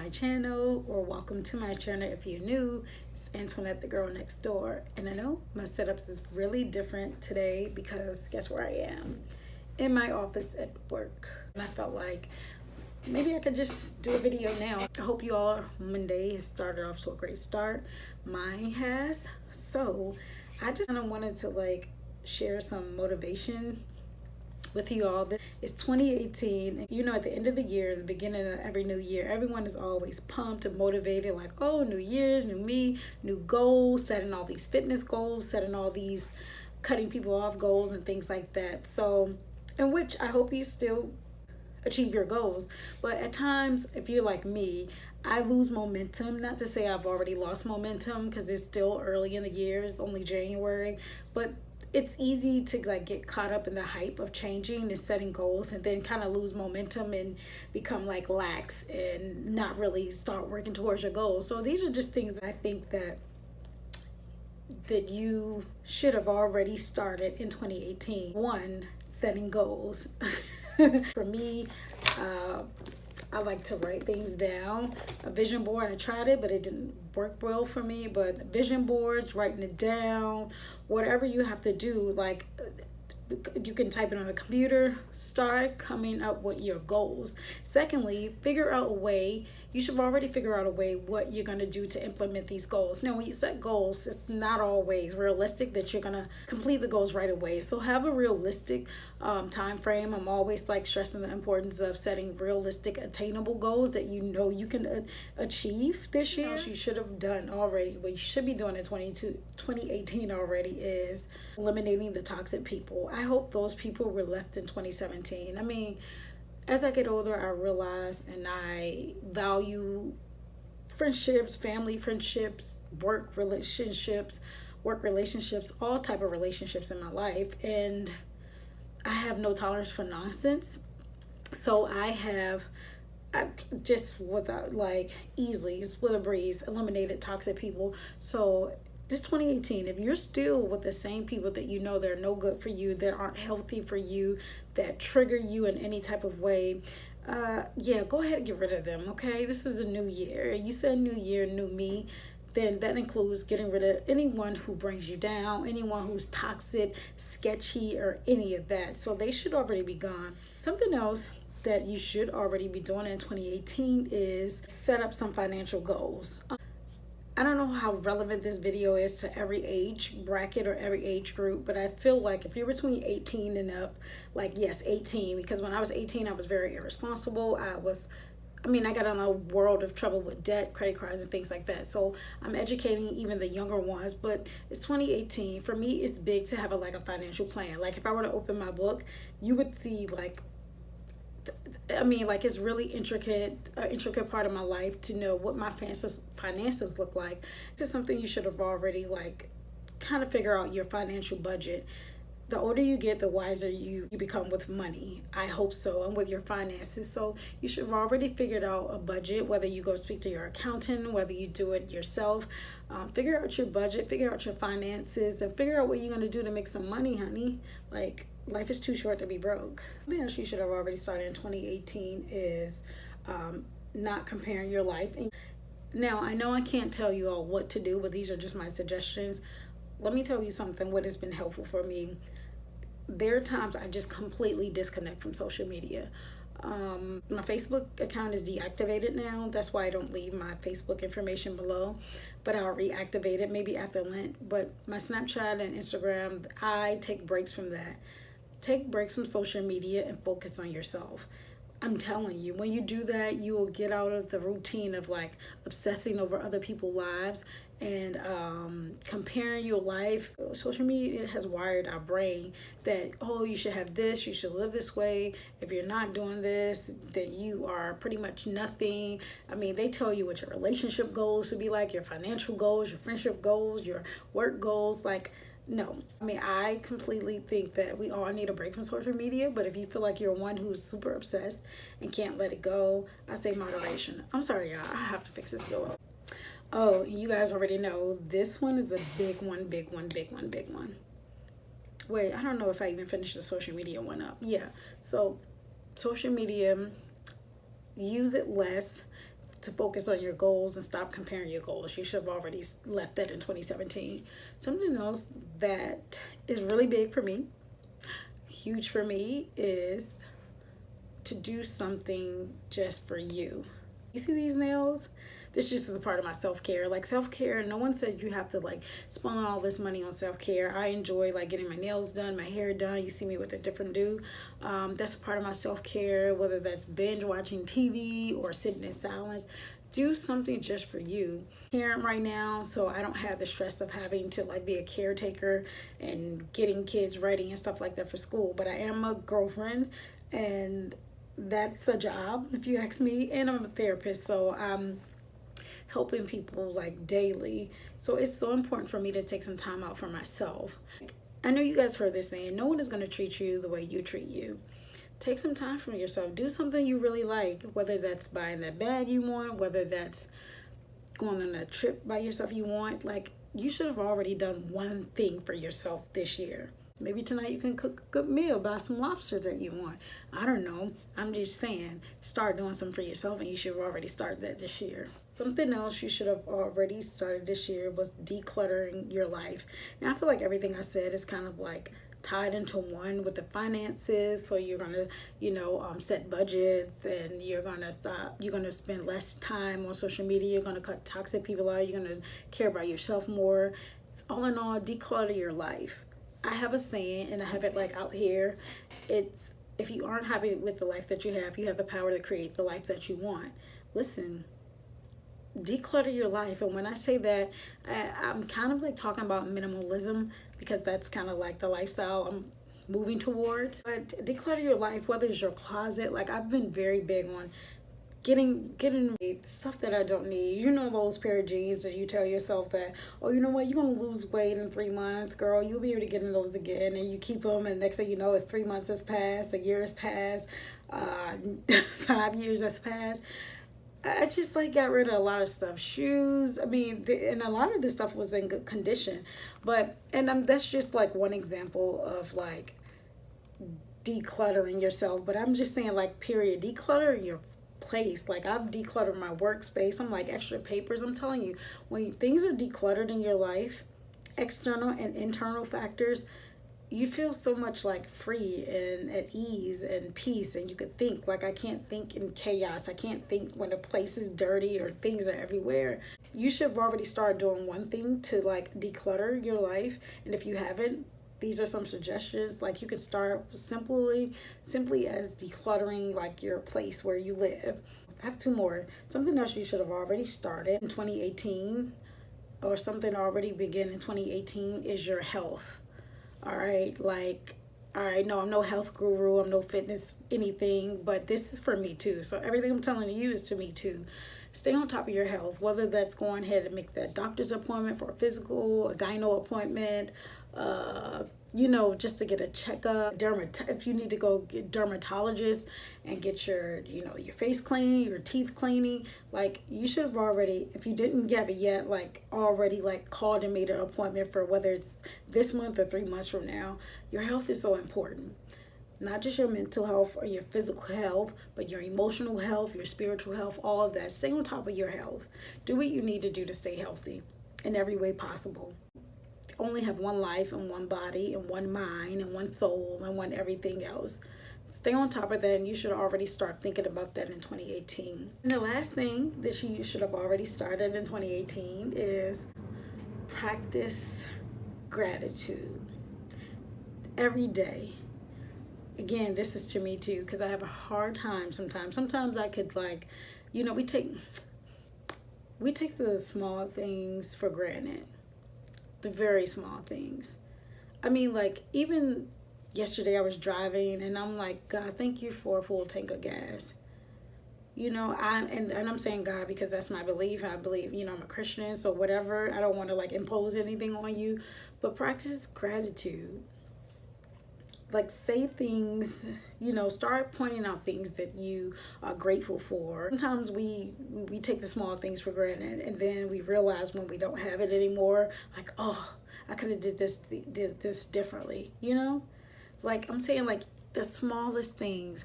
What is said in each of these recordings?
my channel, or welcome to my channel if you're new. It's Antoinette, the girl next door, and I know my setup is really different today because guess where I am? In my office at work. And I felt like maybe I could just do a video now. I hope you all Monday has started off to a great start. Mine has. So I just kind of wanted to share some motivation with you all. It's 2018. You know, at the end of the year, the beginning of every new year, everyone is always pumped and motivated, like, oh, new year, new me, new goals, setting all these fitness goals, setting all these cutting people off goals and things like that. So, in which I hope you still achieve your goals. But at times, if you're like me, I lose momentum. Not to say I've already lost momentum because it's still early in the year. It's only January. But it's easy to get caught up in the hype of changing and setting goals and then kind of lose momentum and become lax and not really start working towards your goals. So these are just things that I think that you should have already started in 2018. One, setting goals. For me, I like to write things down. A vision board, I tried it, but it didn't work well for me. But vision boards, writing it down, whatever you have to do, you can type it on the computer, start coming up with your goals. Secondly, figure out a way. You should already figure out a way what you're going to do to implement these goals. Now, when you set goals, it's not always realistic that you're going to complete the goals right away. So have a realistic time frame. I'm always stressing the importance of setting realistic, attainable goals that you know you can achieve this year. You should have done already, what you should be doing in 2018 already is eliminating the toxic people. I hope those people were left in 2017. I mean, as I get older, I realize and I value friendships, family friendships, work relationships, all type of relationships in my life. And I have no tolerance for nonsense. So I just without easily, just with a breeze, eliminated toxic people. So this 2018, if you're still with the same people that you know they're no good for you, that aren't healthy for you, that trigger you in any type of way, yeah, go ahead and get rid of them, okay? This is a new year. You said new year, new me. Then that includes getting rid of anyone who brings you down, anyone who's toxic, sketchy, or any of that. So they should already be gone. Something else that you should already be doing in 2018 is set up some financial goals. I don't know how relevant this video is to every age bracket or every age group, but I feel like if you're between 18 and up, yes, 18, because when I was 18, I was very irresponsible. I got in a world of trouble with debt, credit cards, and things like that. So I'm educating even the younger ones, but it's 2018. For me, it's big to have a financial plan. If I were to open my book, you would see it's really intricate part of my life to know what my finances look like. This is something you should have already kind of figure out your financial budget. The older you get, the wiser you become with money. I hope so, and with your finances. So you should have already figured out a budget, whether you go speak to your accountant, whether you do it yourself. Figure out your budget, figure out your finances, and figure out what you're going to do to make some money, honey. Life is too short to be broke. Something else you should have already started in 2018 is not comparing your life. Now, I know I can't tell you all what to do, but these are just my suggestions. Let me tell you something, what has been helpful for me. There are times I just completely disconnect from social media. My Facebook account is deactivated now. That's why I don't leave my Facebook information below, but I'll reactivate it maybe after Lent. But my Snapchat and Instagram, I take breaks from that. Take breaks from social media and focus on yourself. I'm telling you, when you do that, you will get out of the routine of obsessing over other people's lives and comparing your life. Social media has wired our brain that, oh, you should have this, you should live this way. If you're not doing this, then you are pretty much nothing. They tell you what your relationship goals should be like, your financial goals, your friendship goals, your work goals. No, I completely think that we all need a break from social media, but if you feel like you're one who's super obsessed and can't let it go, I say moderation. I'm sorry, y'all, I have to fix this bill up. Oh, you guys already know, this one is a big one. Wait, I don't know if I even finished the social media one up. Yeah, so social media, use it less. to focus on your goals and stop comparing your goals. You should have already left that in 2017. Something else that is really big for me, huge for me, is to do something just for you. You see these nails? This just is a part of my self-care. Like self-care, no one said you have to like spend all this money on self-care. I enjoy like getting my nails done, my hair done. You see me with a different do. That's a part of my self-care, whether that's binge watching TV or sitting in silence. Do something just for you. Parent right now, so I don't have the stress of having to like be a caretaker and getting kids ready and stuff like that for school. But I am a girlfriend, and that's a job if you ask me, and I'm a therapist, so I'm helping people like daily. So it's so important for me to take some time out for myself. I know you guys heard this saying, no one is going to treat you the way you treat you. Take some time for yourself. Do something you really like, whether that's buying that bag you want, whether that's going on a trip by yourself you want. Like, you should have already done one thing for yourself this year. Maybe tonight you can cook a good meal, buy some lobster that you want. I don't know. I'm just saying, start doing something for yourself, and you should have already started that this year. Something else you should have already started this year was decluttering your life. Now, I feel like everything I said is kind of like tied into one with the finances. So you're gonna, set budgets, and you're gonna spend less time on social media. You're gonna cut toxic people out. You're gonna care about yourself more. All in all, declutter your life. I have a saying, and I have it like out here. It's, if you aren't happy with the life that you have the power to create the life that you want. Listen, declutter your life. And when I say that, I'm kind of like talking about minimalism, because that's kind of like the lifestyle I'm moving towards. But declutter your life, whether it's your closet. Like, I've been very big on getting stuff that I don't need. You know, those pair of jeans that you tell yourself that, oh, you know what, you're gonna lose weight in 3 months, girl, you'll be able to get in those again, and you keep them, and next thing you know, it's 3 months has passed, a year has passed, 5 years has passed. I just like got rid of a lot of stuff. Shoes, I mean, and a lot of this stuff was in good condition, and that's just like one example of like decluttering yourself. But I'm just saying, like, period, declutter your place. Like, I've decluttered my workspace. I'm like, extra papers. I'm telling you, when things are decluttered in your life, external and internal factors, you feel so much like free and at ease and peace, and you could think. Like, I can't think in chaos. I can't think when a place is dirty or things are everywhere. You should have already started doing one thing to like declutter your life, and if you haven't, these are some suggestions. Like, you could start simply as decluttering like your place where you live. I have two more. Something else you should have already started in 2018, or something already began in 2018, is your health. All right, no, I'm no health guru, I'm no fitness anything, but this is for me too. So everything I'm telling you is to me too. Stay on top of your health, whether that's going ahead and make that doctor's appointment for a physical, a gyno appointment, just to get a checkup, if you need to go get dermatologist and get your face clean, your teeth cleaning. Like, you should have already, if you didn't get it yet, like already like called and made an appointment for whether it's this month or 3 months from now. Your health is so important. Not just your mental health or your physical health, but your emotional health, your spiritual health, all of that. Stay on top of your health. Do what you need to do to stay healthy in every way possible. Only have one life and one body and one mind and one soul and one everything else. Stay on top of that, and you should already start thinking about that in 2018. And the last thing that you should have already started in 2018 is practice gratitude every day. Again, this is to me too, because I have a hard time sometimes. Sometimes I could we take the small things for granted. The very small things. I mean, like, even yesterday I was driving and I'm like, God, thank you for a full tank of gas. I'm saying God because that's my belief. I believe, I'm a Christian, so whatever. I don't want to like impose anything on you, but practice gratitude. Like, say things, start pointing out things that you are grateful for. Sometimes we take the small things for granted, and then we realize when we don't have it anymore, like, oh, I could have did this differently, Like, I'm saying, like, the smallest things.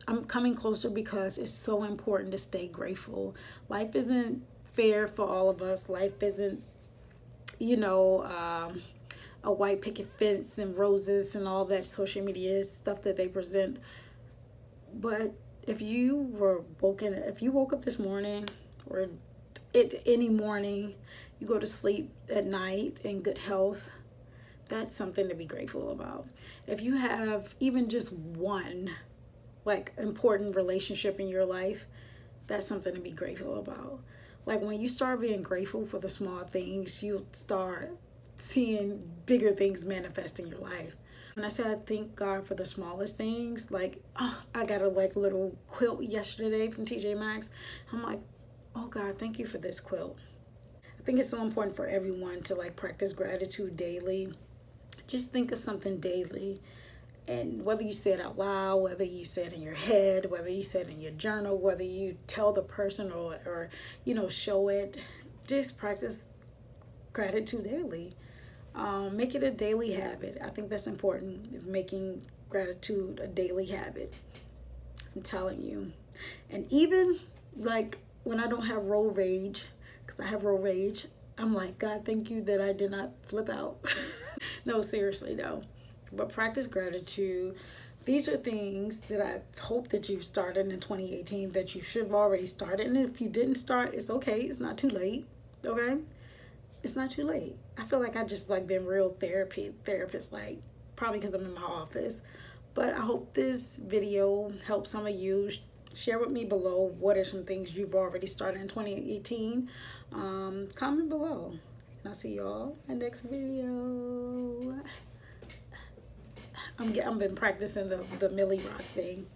I'm coming closer because it's so important to stay grateful. Life isn't fair for all of us. Life isn't, you know, a white picket fence and roses and all that social media stuff that they present. But if you woke up this morning, or any morning, you go to sleep at night in good health, that's something to be grateful about. If you have even just one like important relationship in your life, that's something to be grateful about. Like when you start being grateful for the small things, you'll start seeing bigger things manifest in your life. When I say I thank God for the smallest things, like, oh, I got a like little quilt yesterday from TJ Maxx. I'm like, oh God, thank you for this quilt. I think it's so important for everyone to like practice gratitude daily. Just think of something daily. And whether you say it out loud, whether you say it in your head, whether you say it in your journal, whether you tell the person or show it, just practice gratitude daily. Make it a daily habit. I think that's important, making gratitude a daily habit. I'm telling you. And even like when I don't have road rage, because I have road rage, I'm like, God, thank you that I did not flip out. No, seriously, no. But practice gratitude. These are things that I hope that you've started in 2018, that you should have already started. And if you didn't start, it's okay. It's not too late. Okay? It's not too late. I feel like I just like been real therapist, like probably because I'm in my office. But I hope this video helps some of you. Share with me below what are some things you've already started in 2018. Comment below. And I'll see y'all in the next video. I've been practicing the Millie Rock thing.